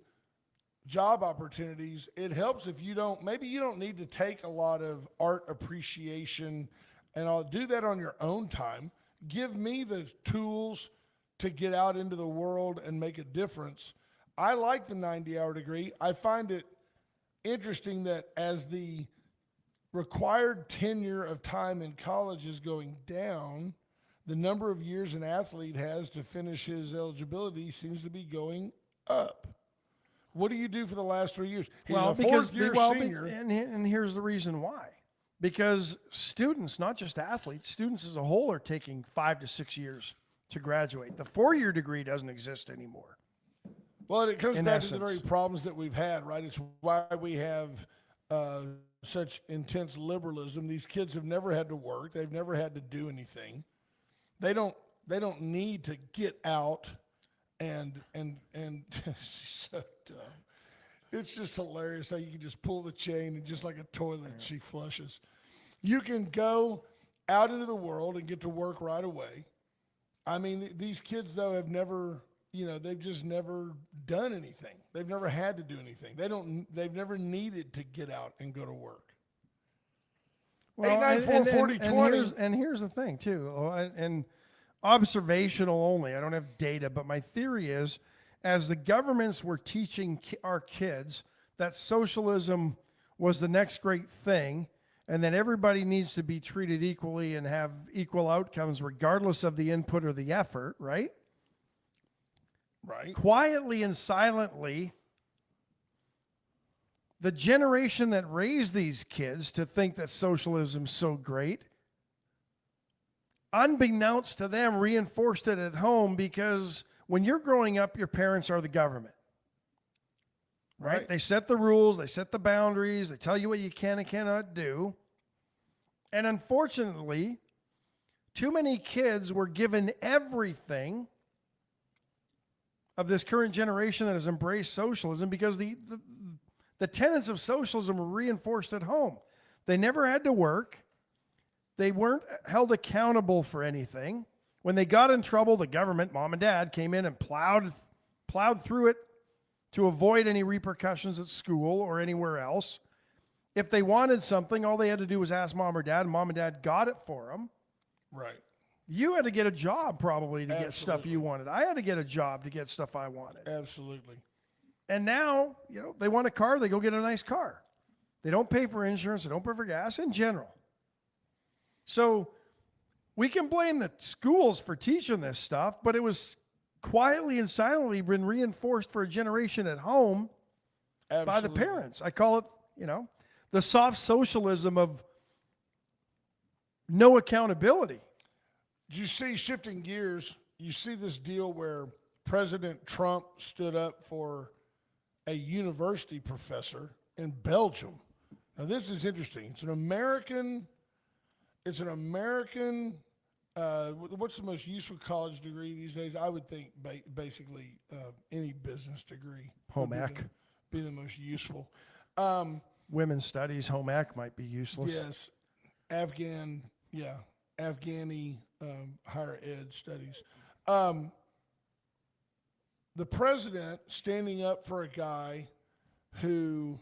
job opportunities, it helps if maybe you don't need to take a lot of art appreciation, and I'll do that on your own time. Give me the tools to get out into the world and make a difference. I like the 90-hour degree. I find it interesting that as the required tenure of time in college is going down, the number of years an athlete has to finish his eligibility seems to be going up. What do you do for the last 3 years? He's a fourth-year senior. And here's the reason why. Because students, not just athletes, students as a whole are taking 5 to 6 years to graduate. The 4-year degree doesn't exist anymore. Well, it comes In back to the essence. very problems that we've had, right? It's why we have such intense liberalism. These kids have never had to work. They've never had to do anything. They don't need to get out and she's so dumb. It's just hilarious how you can just pull the chain and just like a toilet, she flushes. You can go out into the world and get to work right away. I mean, these kids though have never, they've just never done anything. They've never had to do anything. They've never needed to get out and go to work. Well, 894-4020. and here's the thing too, and observational only. I don't have data, but my theory is, as the governments were teaching our kids that socialism was the next great thing, and that everybody needs to be treated equally and have equal outcomes regardless of the input or the effort, right? Right. Quietly and silently, the generation that raised these kids to think that socialism's so great, unbeknownst to them, reinforced it at home, because when you're growing up, your parents are the government. Right? They set the rules, they set the boundaries, they tell you what you can and cannot do. And unfortunately, too many kids were given everything of this current generation that has embraced socialism, because the tenets of socialism were reinforced at home. They never had to work. They weren't held accountable for anything. When they got in trouble, the government, mom and dad, came in and plowed through it to avoid any repercussions at school or anywhere else. If they wanted something, all they had to do was ask mom or dad, and mom and dad got it for them. Right. You had to get a job probably to get stuff Absolutely. you wanted. I had to get a job to get stuff I wanted. Absolutely. And now, they want a car, they go get a nice car. They don't pay for insurance, they don't pay for gas in general. So we can blame the schools for teaching this stuff, but it was quietly and silently been reinforced for a generation at home by the Absolutely. parents. I call it, the soft socialism of no accountability. Did you see, shifting gears, you see this deal where President Trump stood up for a university professor in Belgium. Now this is interesting. It's an American, what's the most useful college degree these days? I would think basically any business degree. would Home ec. Be the most useful. Women's studies, home ec might be useless. Yes, Afghani higher ed studies. The president standing up for a guy who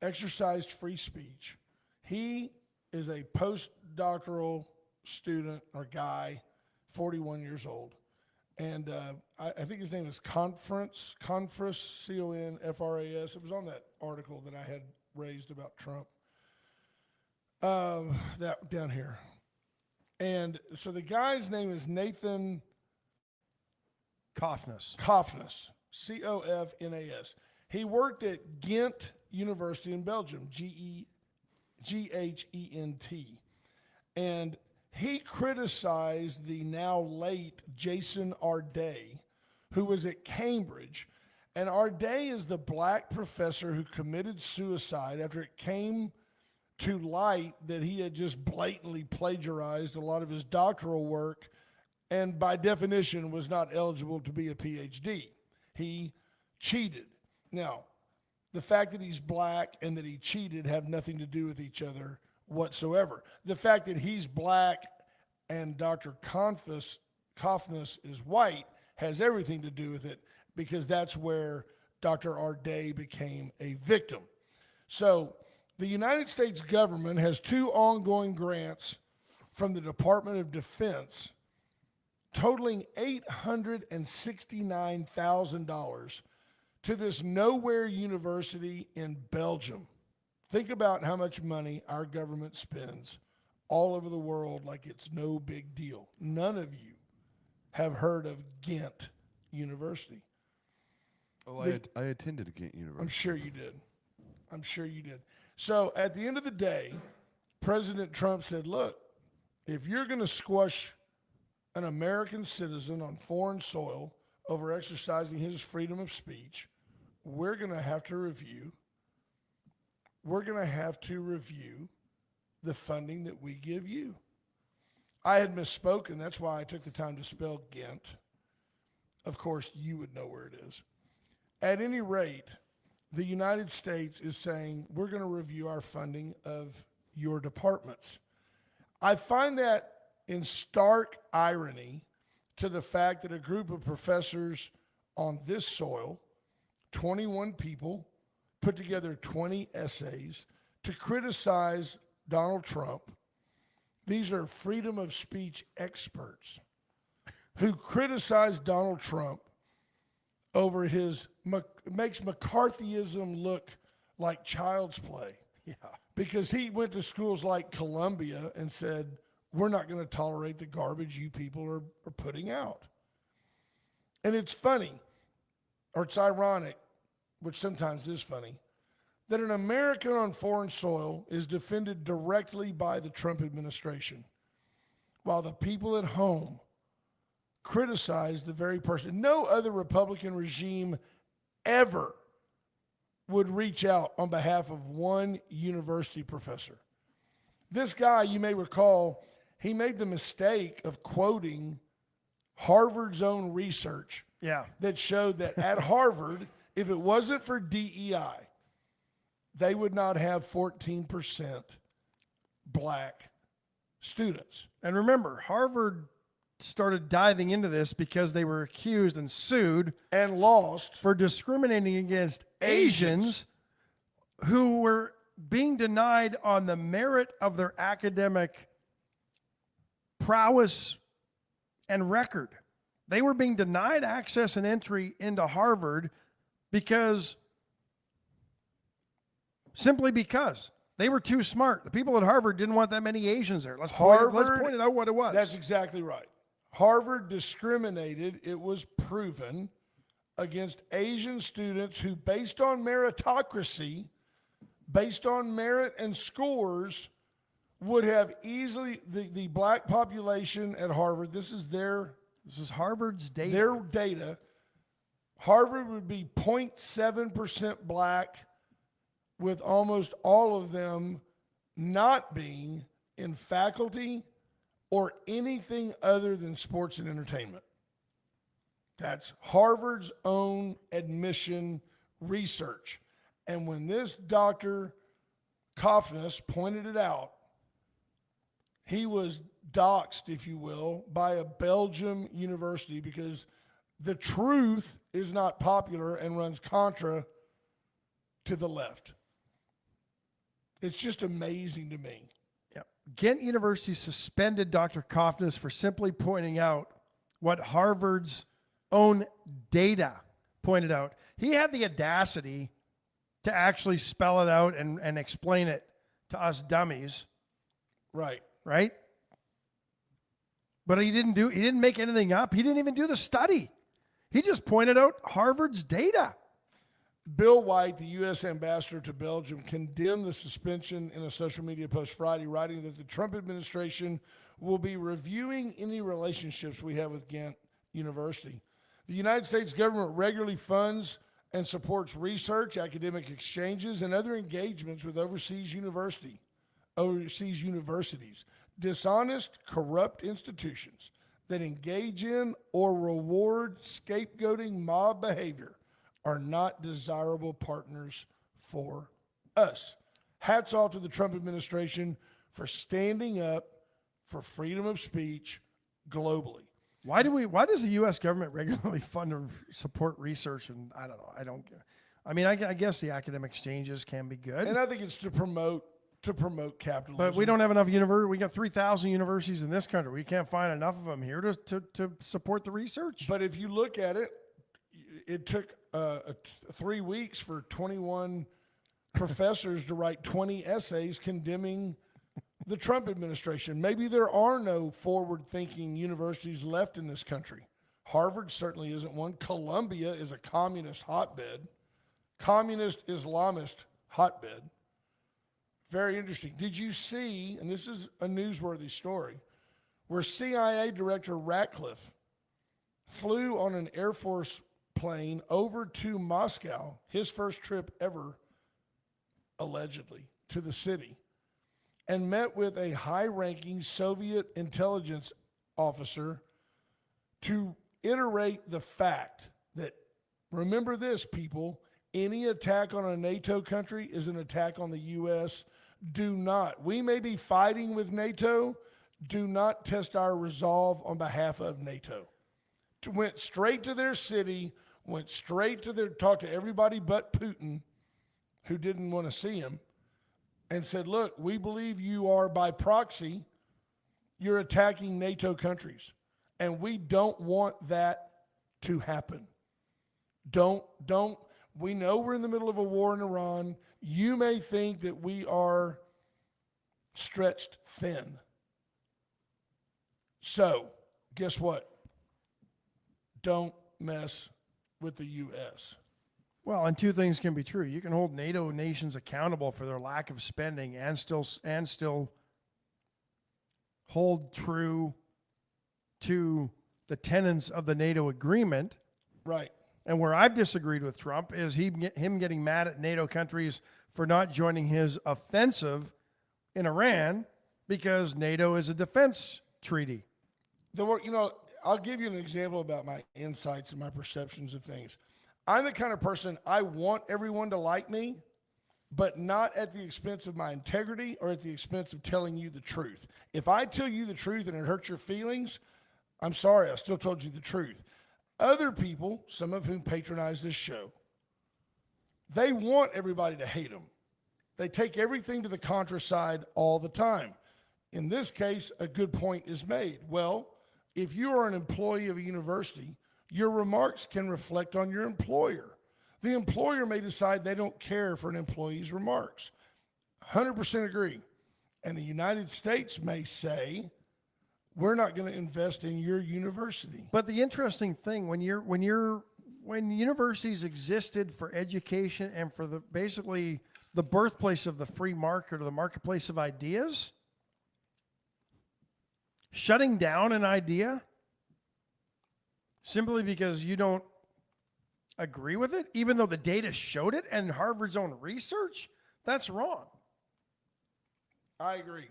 exercised free speech. He is a postdoctoral student or guy, 41 years old. And I think his name is Confras, C-O-N-F-R-A-S. It was on that article that I had raised about Trump. That down here. And so the guy's name is Nathan Coughness. Cofnas, C-O-F-N-A-S. He worked at Ghent University in Belgium, G-H-E-N-T. And he criticized the now late Jason Arday, who was at Cambridge. And Arday is the black professor who committed suicide after it came to light that he had just blatantly plagiarized a lot of his doctoral work and by definition was not eligible to be a PhD. He cheated. Now, the fact that he's black and that he cheated have nothing to do with each other whatsoever. The fact that he's black and Dr. Cofnas is white has everything to do with it because that's where Dr. Arday became a victim. So the United States government has 2 ongoing grants from the Department of Defense totaling $869,000 to this nowhere university in Belgium. Think about how much money our government spends all over the world like it's no big deal. None of you have heard of Ghent University. Oh, I attended Ghent University. I'm sure you did. I'm sure you did. So at the end of the day, President Trump said, look, if you're going to squash an American citizen on foreign soil over exercising his freedom of speech, we're going to have to review the funding that we give you. I had misspoken. That's why I took the time to spell Ghent. Of course, you would know where it is. At any rate, the United States is saying we're going to review our funding of your departments. I find that in stark irony to the fact that a group of professors on this soil, 21 people, put together 20 essays to criticize Donald Trump. These are freedom of speech experts who criticize Donald Trump over his, makes McCarthyism look like child's play. Yeah. Because he went to schools like Columbia and said, we're not going to tolerate the garbage you people are putting out. And it's funny, or it's ironic, which sometimes is funny, that an American on foreign soil is defended directly by the Trump administration, while the people at home criticize the very person. No other Republican regime ever would reach out on behalf of one university professor. This guy, you may recall, he made the mistake of quoting Harvard's own research Yeah. that showed that at Harvard, if it wasn't for DEI, they would not have 14% black students. And remember, Harvard started diving into this because they were accused and sued And lost. for discriminating against Asians who were being denied on the merit of their academic prowess and record. They were being denied access and entry into Harvard simply because they were too smart. The people at Harvard didn't want that many Asians there. Let's point it out what it was. That's exactly right. Harvard discriminated, it was proven, against Asian students who, based on meritocracy, based on merit and scores, would have easily, the black population at Harvard, this is Harvard's data. their data, Harvard would be 0.7% black, with almost all of them not being in faculty or anything other than sports and entertainment. That's Harvard's own admission research. And when this Dr. Cofnas pointed it out, he was doxxed, if you will, by a Belgium university because the truth is not popular and runs contra to the left. It's just amazing to me. Yep. Ghent University suspended Dr. Kofnes for simply pointing out what Harvard's own data pointed out. He had the audacity to actually spell it out and explain it to us dummies, Right. right? But he didn't make anything up. He didn't even do the study. He just pointed out Harvard's data. Bill White, the U.S. ambassador to Belgium, condemned the suspension in a social media post Friday, writing that the Trump administration will be reviewing any relationships we have with Ghent University. The United States government regularly funds and supports research, academic exchanges, and other engagements with overseas universities. Dishonest, corrupt institutions that engage in or reward scapegoating mob behavior are not desirable partners for us. Hats off to the Trump administration for standing up for freedom of speech globally. Why does the U.S. government regularly fund or support research? And I don't know. I guess the academic exchanges can be good. And I think it's to promote capitalism. But we don't have enough universities. We got 3,000 universities in this country. We can't find enough of them here to support the research. But if you look at it, it took 3 weeks for 21 professors to write 20 essays condemning the Trump administration. Maybe there are no forward-thinking universities left in this country. Harvard certainly isn't one. Columbia is a communist hotbed, communist Islamist hotbed. Very interesting. Did you see, and this is a newsworthy story, where CIA Director Ratcliffe flew on an Air Force plane over to Moscow, his first trip ever, allegedly, to the city, and met with a high-ranking Soviet intelligence officer to iterate the fact that, remember this, people, any attack on a NATO country is an attack on the U.S. Do not. We may be fighting with NATO. Do not test our resolve on behalf of NATO. Went straight to their city, went straight to talk to everybody but Putin, who didn't want to see him, and said, look, we believe you are, by proxy, you're attacking NATO countries, and we don't want that to happen. We know we're in the middle of a war in Iran. You may think that we are stretched thin. So, guess what? Don't mess with the U.S. Well, and two things can be true. You can hold NATO nations accountable for their lack of spending and still hold true to the tenets of the NATO agreement. Right. And where I've disagreed with Trump is him getting mad at NATO countries for not joining his offensive in Iran because NATO is a defense treaty. I'll give you an example about my insights and my perceptions of things. I'm the kind of person, I want everyone to like me, but not at the expense of my integrity or at the expense of telling you the truth. If I tell you the truth and it hurts your feelings, I'm sorry, I still told you the truth. Other people, some of whom patronize this show, they want everybody to hate them. They take everything to the contra side all the time. In this case, a good point is made. Well, if you are an employee of a university, your remarks can reflect on your employer. The employer may decide they don't care for an employee's remarks. 100% agree. And the United States may say, we're not going to invest in your university. But the interesting thing, when universities existed for education and for basically the birthplace of the free market or the marketplace of ideas, shutting down an idea simply because you don't agree with it, even though the data showed it and Harvard's own research, that's wrong. I agree.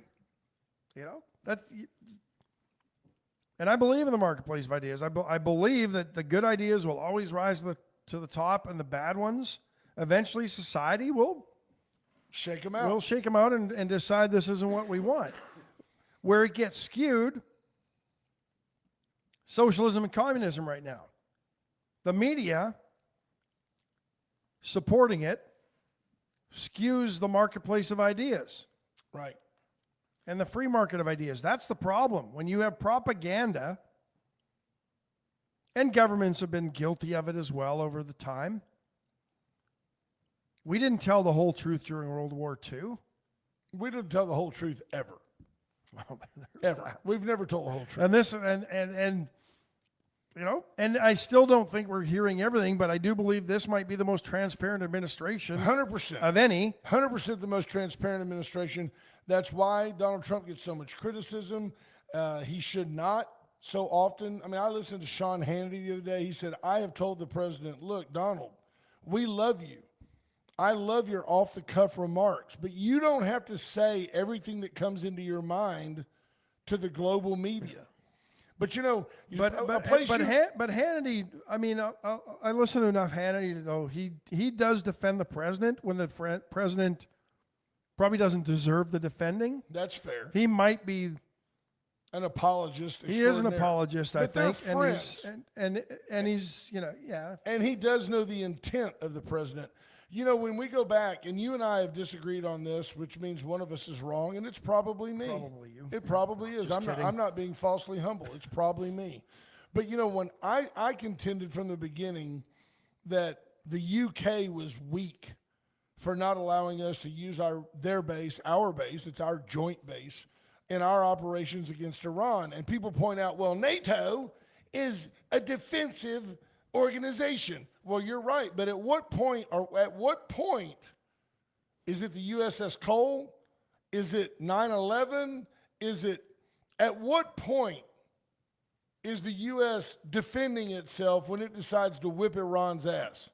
And I believe in the marketplace of ideas. I believe that the good ideas will always rise to the top, and the bad ones, eventually society will shake them out. We'll shake them out and decide this isn't what we want. Where it gets skewed, socialism and communism right now. The media supporting it skews the marketplace of ideas. Right. and the free market of ideas. That's the problem. When you have propaganda, and governments have been guilty of it as well over the time. We didn't tell the whole truth during World War II. We didn't tell the whole truth ever. Well, there's Ever. that. We've never told the whole truth. And this, and you know, and I still don't think we're hearing everything, but I do believe this might be the most transparent administration 100%. of any. 100% the most transparent administration. That's why Donald Trump gets so much criticism. He should not so often. I mean, I listened to Sean Hannity the other day. He said, I have told the president, look, Donald, we love you. I love your off-the-cuff remarks, but you don't have to say everything that comes into your mind to the global media. But, you know, But Hannity, I mean, I listen to enough Hannity to know he does defend the president when the president probably doesn't deserve the defending. that's fair. He might be. An apologist. He is an extraordinaire. apologist, I But they're think, and friends. he's you know, yeah. And he does know the intent of the president. You know, when we go back, and you and I have disagreed on this, which means one of us is wrong, and it's probably me. Probably you. It probably is. Just kidding. I'm not being falsely humble. It's probably me. But, you know, when I contended from the beginning that the UK was weak for not allowing us to use their base, it's our joint base, in our operations against Iran. And people point out, well, NATO is a defensive organization. Well, you're right, but at what point is it the USS Cole? Is it 9/11? At what point is the U.S. defending itself when it decides to whip Iran's ass?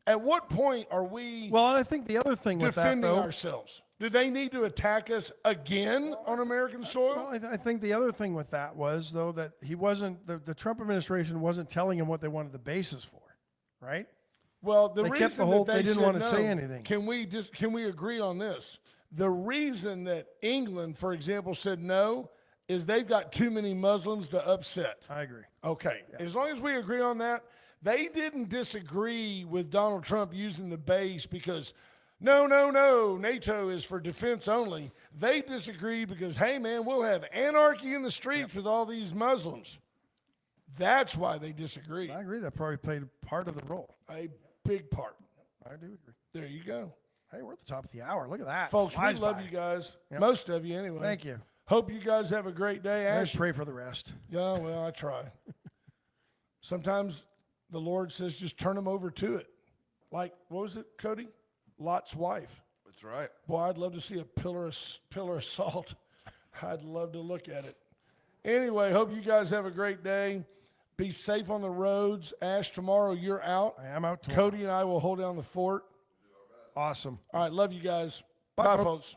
At what point are we Well, and I think the other thing with that, defending though, ourselves? Do they need to attack us again on American soil? well, I think the other thing with that was, though, that he wasn't, the Trump administration wasn't telling him what they wanted the bases for, right? Well, the They reason kept the whole- that they didn't said want to no, say anything. Can we agree on this? The reason that England, for example, said no is they've got too many Muslims to upset. I agree. Okay. As long as we agree on that, they didn't disagree with Donald Trump using the base because no, NATO is for defense only. They disagreed because, hey, man, we'll have anarchy in the streets with all these Muslims. That's why they disagreed. I agree. That probably played part of the role. A big part. I do agree. There you go. Hey, we're at the top of the hour. Look at that. Folks, we Flies love by. you guys. Yep. Most of you, anyway. Thank you. Hope you guys have a great day. I Ash, pray for the rest. yeah, well, I try. Sometimes the Lord says just turn them over to it. Like, what was it, Cody? Lot's wife. That's right. Boy, I'd love to see a pillar of salt. I'd love to look at it. Anyway, hope you guys have a great day. Be safe on the roads. Ash, tomorrow you're out. I am out tomorrow. Cody and I will hold down the fort. Awesome. All right, love you guys. Bye, Bye folks. folks.